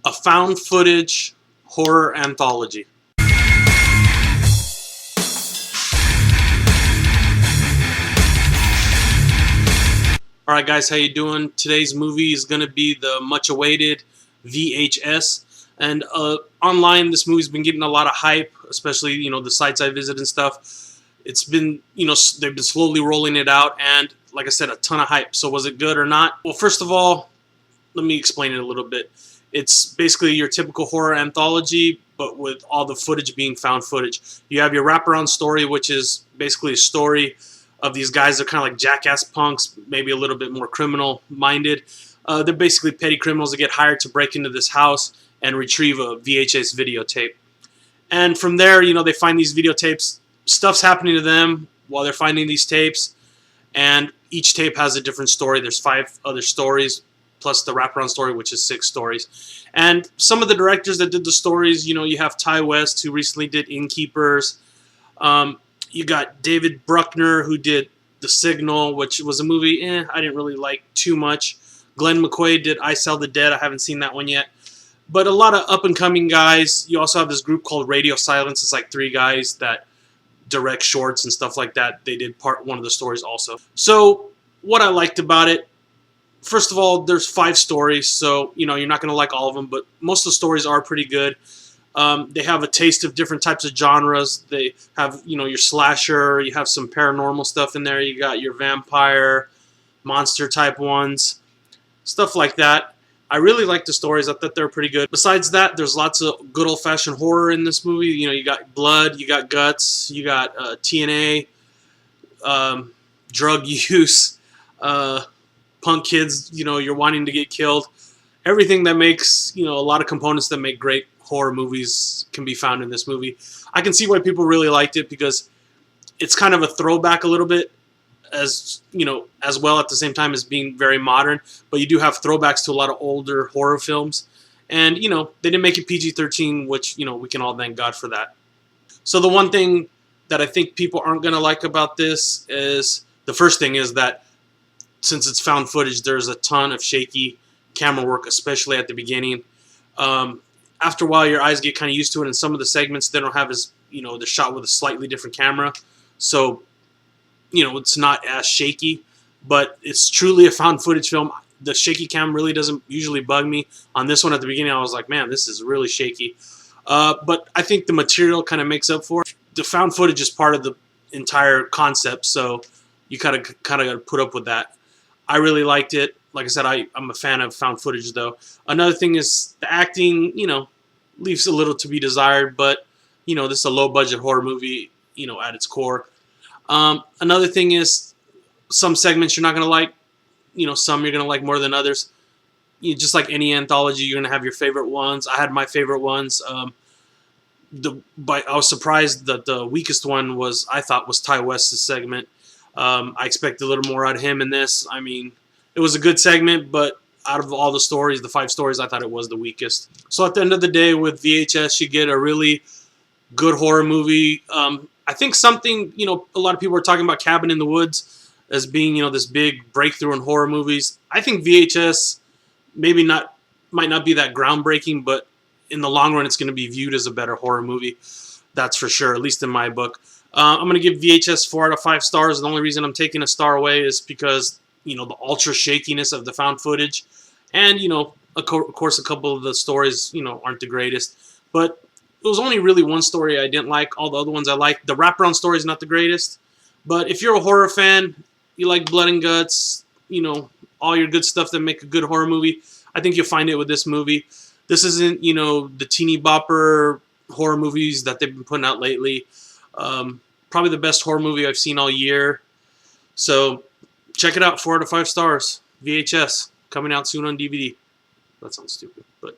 a found footage horror anthology. Alright guys, how you doing? Today's movie is going to be the much awaited V.H.S. And online this movie's been getting a lot of hype, especially, you know, the sites I visit and stuff. It's been, you know, they've been slowly rolling it out, and like I said, a ton of hype. So was it good or not? Well, first of all, let me explain it a little bit. It's basically your typical horror anthology, but with all the footage being found footage. You have your wraparound story, which is basically a story of these guys that are kind of like jackass punks, maybe a little bit more criminal-minded. They're basically petty criminals that get hired to break into this house and retrieve a VHS videotape. And from there, you know, they find these videotapes. Stuff's happening to them while they're finding these tapes, and each tape has a different story. There's 5 other stories, plus the wraparound story, which is 6 stories. And some of the directors that did the stories, you know, you have V.H.S, who recently did Innkeepers. You got David Bruckner, who did The Signal, which was a movie I didn't really like too much. Glenn McQuaid did I Sell the Dead. I haven't seen that one yet. But a lot of up-and-coming guys. You also have this group called Radio Silence. It's like 3 guys that direct shorts and stuff like that. They did one of the stories also. So what I liked about it, first of all, there's 5 stories, so you know you're not going to like all of them, but most of the stories are pretty good. They have a taste of different types of genres. They have, you know, your slasher, you have some paranormal stuff in there, you got your vampire, monster type ones, stuff like that. I really like the stories. I thought they were pretty good. Besides that, there's lots of good old-fashioned horror in this movie. You know, you got blood, you got guts, you got TNA, drug use, punk kids, you know, you're wanting to get killed. Everything that makes, you know, a lot of components that make great horror movies can be found in this movie. I can see why people really liked it, because it's kind of a throwback a little bit, as you know, as well at the same time as being very modern. But you do have throwbacks to a lot of older horror films, and you know they didn't make it PG-13, which you know we can all thank God for that. So the one thing that I think people aren't going to like about this is, the first thing is that since it's found footage, there's a ton of shaky camera work, especially at the beginning. After a while, your eyes get kind of used to it, and some of the segments they don't have as, you know, they're shot with a slightly different camera, so you know it's not as shaky. But it's truly a found footage film. The shaky cam really doesn't usually bug me. On this one at the beginning, I was like, man, this is really shaky. But I think the material kind of makes up for it. The found footage is part of the entire concept, so you kind of got to put up with that. I really liked it. Like I said, I'm a fan of found footage, though. Another thing is the acting, you know, leaves a little to be desired, but, you know, this is a low-budget horror movie, you know, at its core. Another thing is some segments you're not going to like. You know, some you're going to like more than others. You know, just like any anthology, you're going to have your favorite ones. I had my favorite ones. But I was surprised that the weakest one I thought was V.H.S.'s segment. I expected a little more out of him in this. I mean, it was a good segment, but out of all the stories, the 5 stories, I thought it was the weakest. So at the end of the day, with V.H.S, you get a really good horror movie. I think something, you know, a lot of people are talking about Cabin in the Woods as being, you know, this big breakthrough in horror movies. I think V.H.S might not be that groundbreaking, but in the long run, it's going to be viewed as a better horror movie. That's for sure, at least in my book. I'm going to give V.H.S 4 out of 5 stars. The only reason I'm taking a star away is because, you know, the ultra shakiness of the found footage, and you know, of course, a couple of the stories, you know, aren't the greatest. But it was only really one story I didn't like. All the other ones I liked. The wraparound story is not the greatest. But if you're a horror fan, you like blood and guts, you know, all your good stuff that make a good horror movie, I think you'll find it with this movie. This isn't, you know, the teeny bopper horror movies that they've been putting out lately. Probably the best horror movie I've seen all year. So check it out, 4 out of 5 stars. V.H.S, coming out soon on DVD. That sounds stupid, but